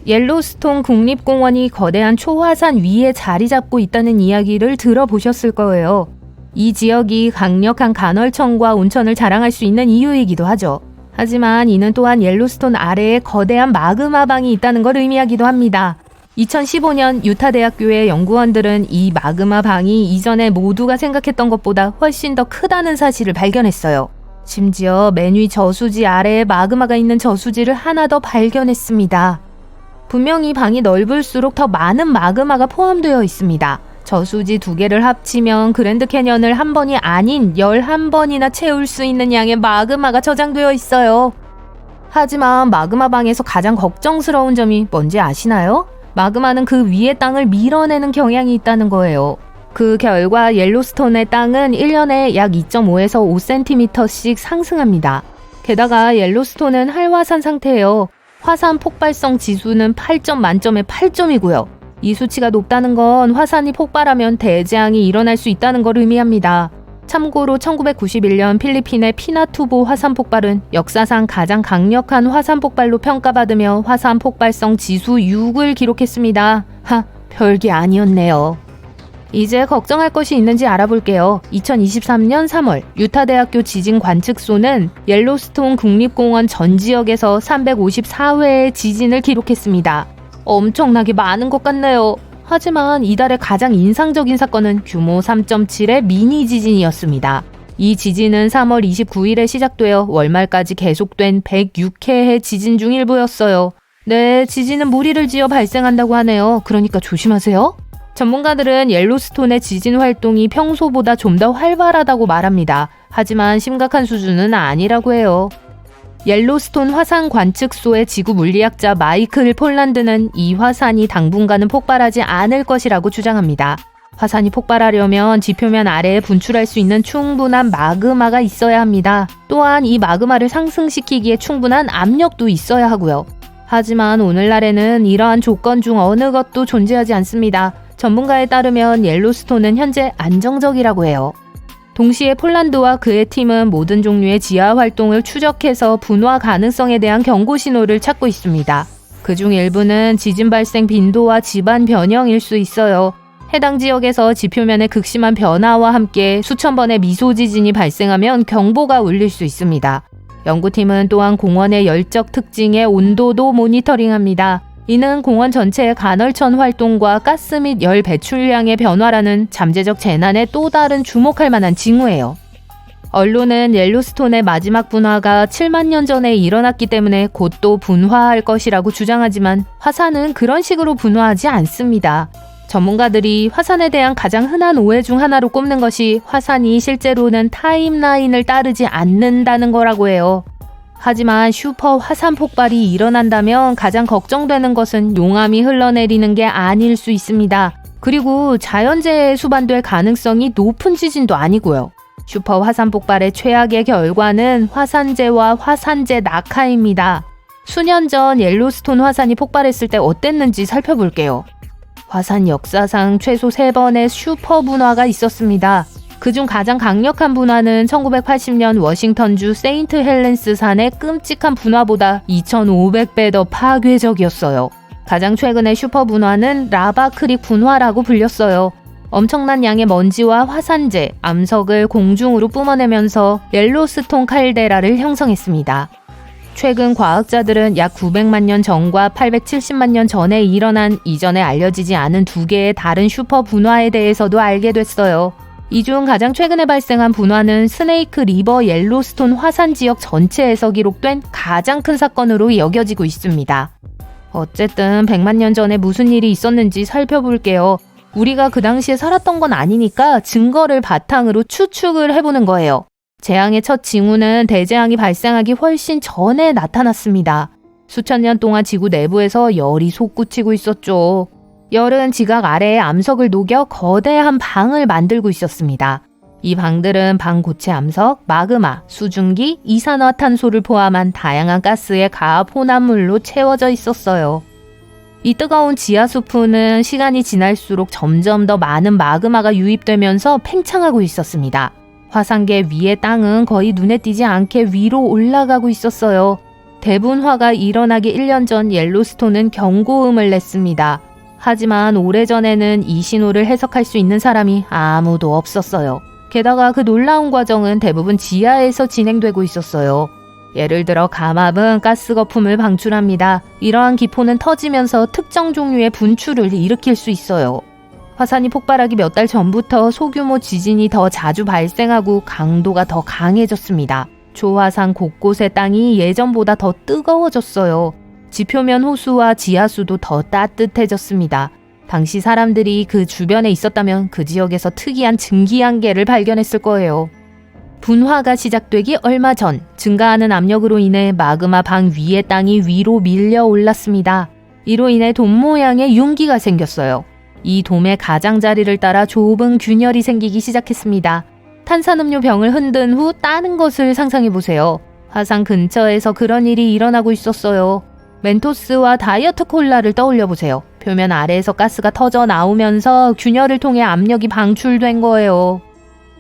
옐로스톤 국립공원이 거대한 초화산 위에 자리 잡고 있다는 이야기를 들어보셨을 거예요. 이 지역이 강력한 간헐천과 온천을 자랑할 수 있는 이유이기도 하죠. 하지만 이는 또한 옐로스톤 아래에 거대한 마그마방이 있다는 걸 의미하기도 합니다. 2015년 유타대학교의 연구원들은 이 마그마방이 이전에 모두가 생각했던 것보다 훨씬 더 크다는 사실을 발견했어요. 심지어 맨 위 저수지 아래에 마그마가 있는 저수지를 하나 더 발견했습니다. 분명히 방이 넓을수록 더 많은 마그마가 포함되어 있습니다. 저수지 2개를 합치면 그랜드 캐년을 한 번이 아닌 11번이나 채울 수 있는 양의 마그마가 저장되어 있어요. 하지만 마그마방에서 가장 걱정스러운 점이 뭔지 아시나요? 마그마는 그 위의 땅을 밀어내는 경향이 있다는 거예요. 그 결과 옐로스톤의 땅은 1년에 약 2.5에서 5cm씩 상승합니다. 게다가 옐로스톤은 활화산 상태예요. 화산 폭발성 지수는 8점 만점에 8점이고요. 이 수치가 높다는 건 화산이 폭발하면 대재앙이 일어날 수 있다는 걸 의미합니다. 참고로 1991년 필리핀의 피나투보 화산 폭발은 역사상 가장 강력한 화산 폭발로 평가받으며 화산 폭발성 지수 6을 기록했습니다. 별게 아니었네요. 이제 걱정할 것이 있는지 알아볼게요. 2023년 3월 유타대학교 지진 관측소는 옐로스톤 국립공원 전 지역에서 354회의 지진을 기록했습니다. 엄청나게 많은 것 같네요. 하지만 이달의 가장 인상적인 사건은 규모 3.7의 미니 지진이었습니다. 이 지진은 3월 29일에 시작되어 월말까지 계속된 106회의 지진 중 일부였어요. 네, 지진은 무리를 지어 발생한다고 하네요. 그러니까 조심하세요. 전문가들은 옐로스톤의 지진 활동이 평소보다 좀 더 활발하다고 말합니다. 하지만 심각한 수준은 아니라고 해요. 옐로스톤 화산 관측소의 지구 물리학자 마이클 폴란드는 이 화산이 당분간은 폭발하지 않을 것이라고 주장합니다. 화산이 폭발하려면 지표면 아래에 분출할 수 있는 충분한 마그마가 있어야 합니다. 또한 이 마그마를 상승시키기에 충분한 압력도 있어야 하고요. 하지만 오늘날에는 이러한 조건 중 어느 것도 존재하지 않습니다. 전문가에 따르면 옐로스톤은 현재 안정적이라고 해요. 동시에 폴란드와 그의 팀은 모든 종류의 지하 활동을 추적해서 분화 가능성에 대한 경고 신호를 찾고 있습니다. 그중 일부는 지진 발생 빈도와 지반 변형일 수 있어요. 해당 지역에서 지표면의 극심한 변화와 함께 수천 번의 미소 지진이 발생하면 경보가 울릴 수 있습니다. 연구팀은 또한 공원의 열적 특징의 온도도 모니터링합니다. 이는 공원 전체의 간헐천 활동과 가스 및 열 배출량의 변화라는 잠재적 재난에 또 다른 주목할 만한 징후예요. 언론은 옐로스톤의 마지막 분화가 7만 년 전에 일어났기 때문에 곧 또 분화할 것이라고 주장하지만 화산은 그런 식으로 분화하지 않습니다. 전문가들이 화산에 대한 가장 흔한 오해 중 하나로 꼽는 것이 화산이 실제로는 타임라인을 따르지 않는다는 거라고 해요. 하지만 슈퍼 화산 폭발이 일어난다면 가장 걱정되는 것은 용암이 흘러내리는 게 아닐 수 있습니다. 그리고 자연재해에 수반될 가능성이 높은 지진도 아니고요. 슈퍼 화산 폭발의 최악의 결과는 화산재와 화산재 낙하입니다. 수년 전 옐로스톤 화산이 폭발했을 때 어땠는지 살펴볼게요. 화산 역사상 최소 3번의 슈퍼 분화가 있었습니다. 그중 가장 강력한 분화는 1980년 워싱턴주 세인트 헬렌스 산의 끔찍한 분화보다 2,500배 더 파괴적이었어요. 가장 최근의 슈퍼 분화는 라바 크릭 분화라고 불렸어요. 엄청난 양의 먼지와 화산재, 암석을 공중으로 뿜어내면서 옐로스톤 칼데라를 형성했습니다. 최근 과학자들은 약 900만 년 전과 870만 년 전에 일어난 이전에 알려지지 않은 2개의 다른 슈퍼 분화에 대해서도 알게 됐어요. 이 중 가장 최근에 발생한 분화는 스네이크 리버 옐로스톤 화산 지역 전체에서 기록된 가장 큰 사건으로 여겨지고 있습니다. 어쨌든 100만 년 전에 무슨 일이 있었는지 살펴볼게요. 우리가 그 당시에 살았던 건 아니니까 증거를 바탕으로 추측을 해보는 거예요. 재앙의 첫 징후는 대재앙이 발생하기 훨씬 전에 나타났습니다. 수천 년 동안 지구 내부에서 열이 솟구치고 있었죠. 열은 지각 아래에 암석을 녹여 거대한 방을 만들고 있었습니다. 이 방들은 방 고체 암석, 마그마, 수증기, 이산화탄소를 포함한 다양한 가스의 가압 혼합물로 채워져 있었어요. 이 뜨거운 지하수프는 시간이 지날수록 점점 더 많은 마그마가 유입되면서 팽창하고 있었습니다. 화산계 위의 땅은 거의 눈에 띄지 않게 위로 올라가고 있었어요. 대분화가 일어나기 1년 전 옐로스톤은 경고음을 냈습니다. 하지만 오래전에는 이 신호를 해석할 수 있는 사람이 아무도 없었어요. 게다가 그 놀라운 과정은 대부분 지하에서 진행되고 있었어요. 예를 들어 감압은 가스 거품을 방출합니다. 이러한 기포는 터지면서 특정 종류의 분출을 일으킬 수 있어요. 화산이 폭발하기 몇 달 전부터 소규모 지진이 더 자주 발생하고 강도가 더 강해졌습니다. 초화산 곳곳의 땅이 예전보다 더 뜨거워졌어요. 지표면 호수와 지하수도 더 따뜻해졌습니다. 당시 사람들이 그 주변에 있었다면 그 지역에서 특이한 증기한계를 발견했을 거예요. 분화가 시작되기 얼마 전 증가하는 압력으로 인해 마그마 방 위의 땅이 위로 밀려 올랐습니다. 이로 인해 돔 모양의 융기가 생겼어요. 이 돔의 가장자리를 따라 좁은 균열이 생기기 시작했습니다. 탄산음료 병을 흔든 후 따는 것을 상상해보세요. 화산 근처에서 그런 일이 일어나고 있었어요. 멘토스와 다이어트 콜라를 떠올려보세요. 표면 아래에서 가스가 터져 나오면서 균열을 통해 압력이 방출된 거예요.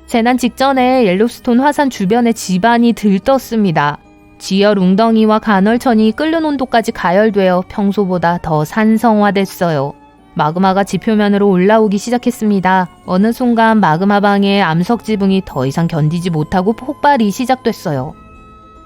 재난 직전에 옐로스톤 화산 주변의 지반이 들떴습니다. 지열 웅덩이와 간헐천이 끓는 온도까지 가열되어 평소보다 더 산성화됐어요. 마그마가 지표면으로 올라오기 시작했습니다. 어느 순간 마그마방의 암석 지붕이 더 이상 견디지 못하고 폭발이 시작됐어요.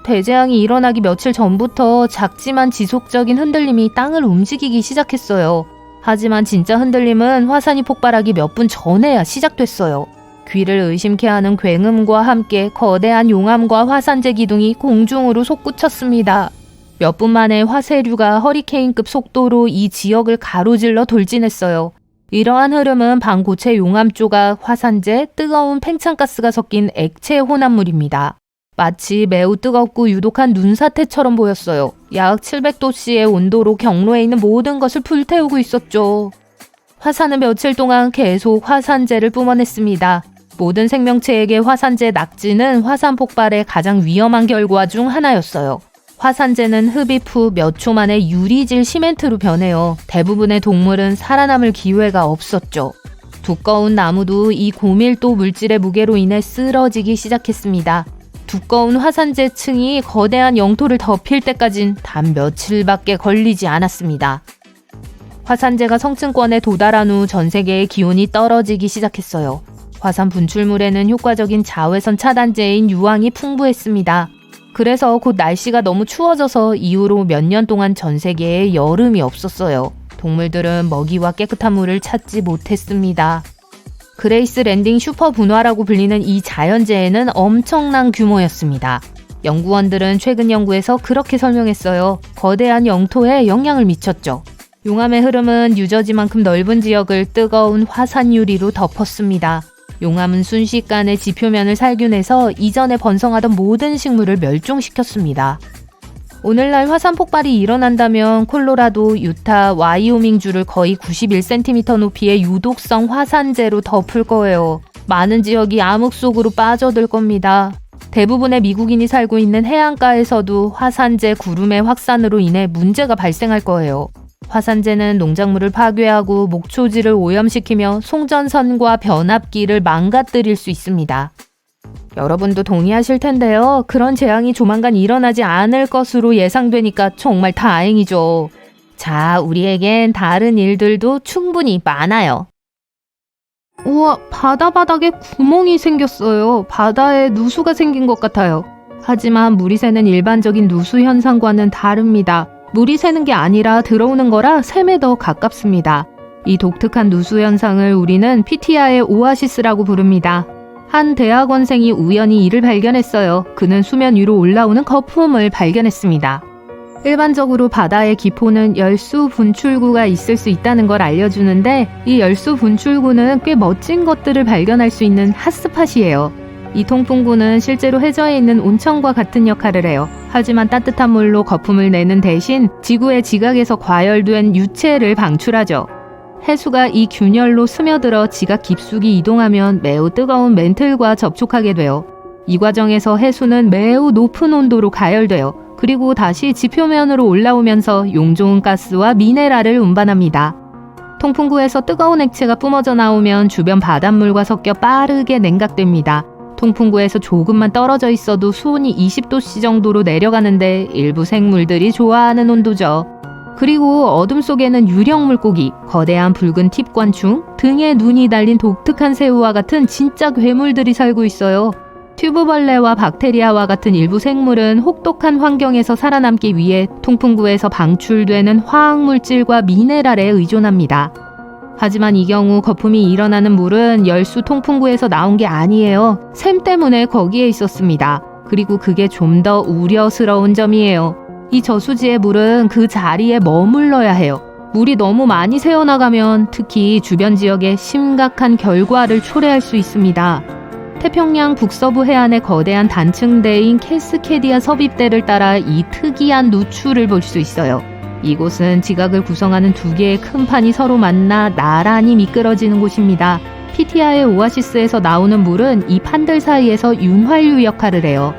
대재앙이 일어나기 며칠 전부터 작지만 지속적인 흔들림이 땅을 움직이기 시작했어요. 하지만 진짜 흔들림은 화산이 폭발하기 몇 분 전에야 시작됐어요. 귀를 의심케 하는 굉음과 함께 거대한 용암과 화산재 기둥이 공중으로 솟구쳤습니다. 몇 분 만에 화쇄류가 허리케인급 속도로 이 지역을 가로질러 돌진했어요. 이러한 흐름은 방 고체 용암 조각, 화산재, 뜨거운 팽창가스가 섞인 액체 혼합물입니다. 마치 매우 뜨겁고 유독한 눈사태처럼 보였어요. 약 700도씨의 온도로 경로에 있는 모든 것을 불태우고 있었죠. 화산은 며칠 동안 계속 화산재를 뿜어냈습니다. 모든 생명체에게 화산재 낙지는 화산 폭발의 가장 위험한 결과 중 하나였어요. 화산재는 흡입 후 몇 초 만에 유리질 시멘트로 변해요. 대부분의 동물은 살아남을 기회가 없었죠. 두꺼운 나무도 이 고밀도 물질의 무게로 인해 쓰러지기 시작했습니다. 두꺼운 화산재 층이 거대한 영토를 덮일 때까진 단 며칠밖에 걸리지 않았습니다. 화산재가 성층권에 도달한 후 전 세계의 기온이 떨어지기 시작했어요. 화산 분출물에는 효과적인 자외선 차단제인 유황이 풍부했습니다. 그래서 곧 날씨가 너무 추워져서 이후로 몇 년 동안 전 세계에 여름이 없었어요. 동물들은 먹이와 깨끗한 물을 찾지 못했습니다. 그레이스 랜딩 슈퍼 분화라고 불리는 이 자연재해는 엄청난 규모였습니다. 연구원들은 최근 연구에서 그렇게 설명했어요. 거대한 영토에 영향을 미쳤죠. 용암의 흐름은 뉴저지만큼 넓은 지역을 뜨거운 화산 유리로 덮었습니다. 용암은 순식간에 지표면을 살균해서 이전에 번성하던 모든 식물을 멸종시켰습니다. 오늘날 화산 폭발이 일어난다면 콜로라도, 유타, 와이오밍주를 거의 91cm 높이의 유독성 화산재로 덮을 거예요. 많은 지역이 암흑 속으로 빠져들 겁니다. 대부분의 미국인이 살고 있는 해안가에서도 화산재 구름의 확산으로 인해 문제가 발생할 거예요. 화산재는 농작물을 파괴하고 목초지를 오염시키며 송전선과 변압기를 망가뜨릴 수 있습니다. 여러분도 동의하실 텐데요. 그런 재앙이 조만간 일어나지 않을 것으로 예상되니까 정말 다행이죠. 자, 우리에겐 다른 일들도 충분히 많아요. 우와, 바다 바닥에 구멍이 생겼어요. 바다에 누수가 생긴 것 같아요. 하지만 물이 새는 일반적인 누수 현상과는 다릅니다. 물이 새는 게 아니라 들어오는 거라 샘에 더 가깝습니다. 이 독특한 누수 현상을 우리는 피티아의 오아시스라고 부릅니다. 한 대학원생이 우연히 이를 발견했어요. 그는 수면 위로 올라오는 거품을 발견했습니다. 일반적으로 바다의 기포는 열수 분출구가 있을 수 있다는 걸 알려주는데 이 열수 분출구는 꽤 멋진 것들을 발견할 수 있는 핫스팟이에요. 이 통풍구는 실제로 해저에 있는 온천과 같은 역할을 해요. 하지만 따뜻한 물로 거품을 내는 대신 지구의 지각에서 과열된 유체를 방출하죠. 해수가 이 균열로 스며들어 지각 깊숙이 이동하면 매우 뜨거운 멘틀과 접촉하게 돼요. 이 과정에서 해수는 매우 높은 온도로 가열돼요. 그리고 다시 지표면으로 올라오면서 용좋은 가스와 미네랄을 운반합니다. 통풍구에서 뜨거운 액체가 뿜어져 나오면 주변 바닷물과 섞여 빠르게 냉각됩니다. 통풍구에서 조금만 떨어져 있어도 수온이 20도씨 정도로 내려가는데 일부 생물들이 좋아하는 온도죠. 그리고 어둠 속에는 유령 물고기, 거대한 붉은 팁관충, 등에 눈이 달린 독특한 새우와 같은 진짜 괴물들이 살고 있어요. 튜브벌레와 박테리아와 같은 일부 생물은 혹독한 환경에서 살아남기 위해 통풍구에서 방출되는 화학물질과 미네랄에 의존합니다. 하지만 이 경우 거품이 일어나는 물은 열수 통풍구에서 나온 게 아니에요. 샘 때문에 거기에 있었습니다. 그리고 그게 좀 더 우려스러운 점이에요. 이 저수지의 물은 그 자리에 머물러야 해요. 물이 너무 많이 새어나가면 특히 주변 지역에 심각한 결과를 초래할 수 있습니다. 태평양 북서부 해안의 거대한 단층대인 캐스케디아 섭입대를 따라 이 특이한 누추를 볼 수 있어요. 이곳은 지각을 구성하는 두 개의 큰 판이 서로 만나 나란히 미끄러지는 곳입니다. 피티아의 오아시스에서 나오는 물은 이 판들 사이에서 윤활유 역할을 해요.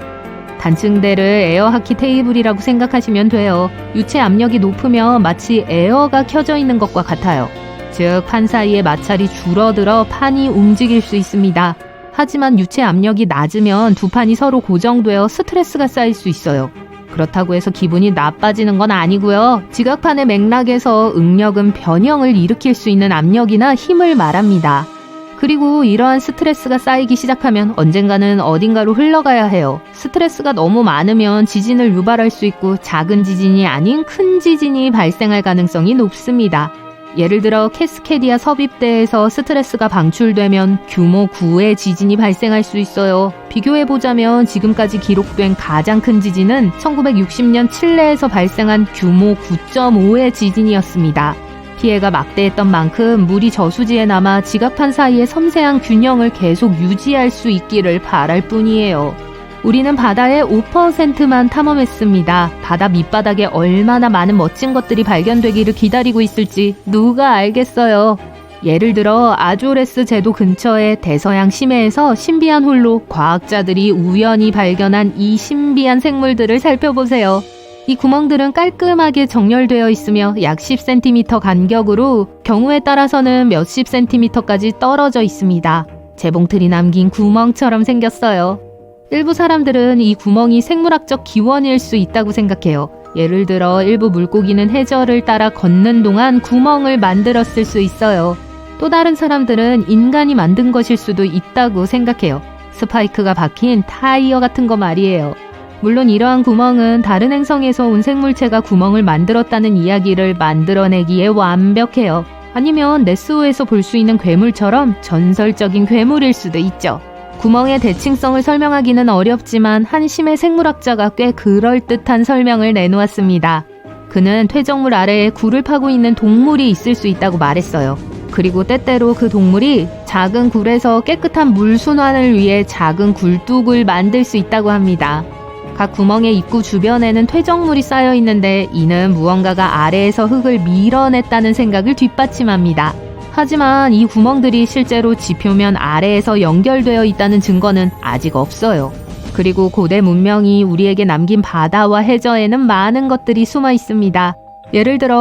단층대를 에어하키 테이블이라고 생각하시면 돼요. 유체 압력이 높으면 마치 에어가 켜져 있는 것과 같아요. 즉, 판 사이의 마찰이 줄어들어 판이 움직일 수 있습니다. 하지만 유체 압력이 낮으면 두 판이 서로 고정되어 스트레스가 쌓일 수 있어요. 그렇다고 해서 기분이 나빠지는 건 아니고요. 지각판의 맥락에서 응력은 변형을 일으킬 수 있는 압력이나 힘을 말합니다. 그리고 이러한 스트레스가 쌓이기 시작하면 언젠가는 어딘가로 흘러가야 해요. 스트레스가 너무 많으면 지진을 유발할 수 있고 작은 지진이 아닌 큰 지진이 발생할 가능성이 높습니다. 예를 들어 캐스케디아 섭입대에서 스트레스가 방출되면 규모 9의 지진이 발생할 수 있어요. 비교해보자면 지금까지 기록된 가장 큰 지진은 1960년 칠레에서 발생한 규모 9.5의 지진이었습니다. 피해가 막대했던 만큼 물이 저수지에 남아 지각판 사이의 섬세한 균형을 계속 유지할 수 있기를 바랄 뿐이에요. 우리는 바다의 5%만 탐험했습니다. 바다 밑바닥에 얼마나 많은 멋진 것들이 발견되기를 기다리고 있을지 누가 알겠어요. 예를 들어 아조레스 제도 근처의 대서양 심해에서 신비한 홀로 과학자들이 우연히 발견한 이 신비한 생물들을 살펴보세요. 이 구멍들은 깔끔하게 정렬되어 있으며 약 10cm 간격으로 경우에 따라서는 몇십 cm까지 떨어져 있습니다. 재봉틀이 남긴 구멍처럼 생겼어요. 일부 사람들은 이 구멍이 생물학적 기원일 수 있다고 생각해요. 예를 들어 일부 물고기는 해저를 따라 걷는 동안 구멍을 만들었을 수 있어요. 또 다른 사람들은 인간이 만든 것일 수도 있다고 생각해요. 스파이크가 박힌 타이어 같은 거 말이에요. 물론 이러한 구멍은 다른 행성에서 온 생물체가 구멍을 만들었다는 이야기를 만들어내기에 완벽해요. 아니면 네스호에서 볼 수 있는 괴물처럼 전설적인 괴물일 수도 있죠. 구멍의 대칭성을 설명하기는 어렵지만 한 심해 생물학자가 꽤 그럴듯한 설명을 내놓았습니다. 그는 퇴적물 아래에 굴을 파고 있는 동물이 있을 수 있다고 말했어요. 그리고 때때로 그 동물이 작은 굴에서 깨끗한 물 순환을 위해 작은 굴뚝을 만들 수 있다고 합니다. 각 구멍의 입구 주변에는 퇴적물이 쌓여 있는데 이는 무언가가 아래에서 흙을 밀어냈다는 생각을 뒷받침합니다. 하지만 이 구멍들이 실제로 지표면 아래에서 연결되어 있다는 증거는 아직 없어요. 그리고 고대 문명이 우리에게 남긴 바다와 해저에는 많은 것들이 숨어 있습니다. 예를 들어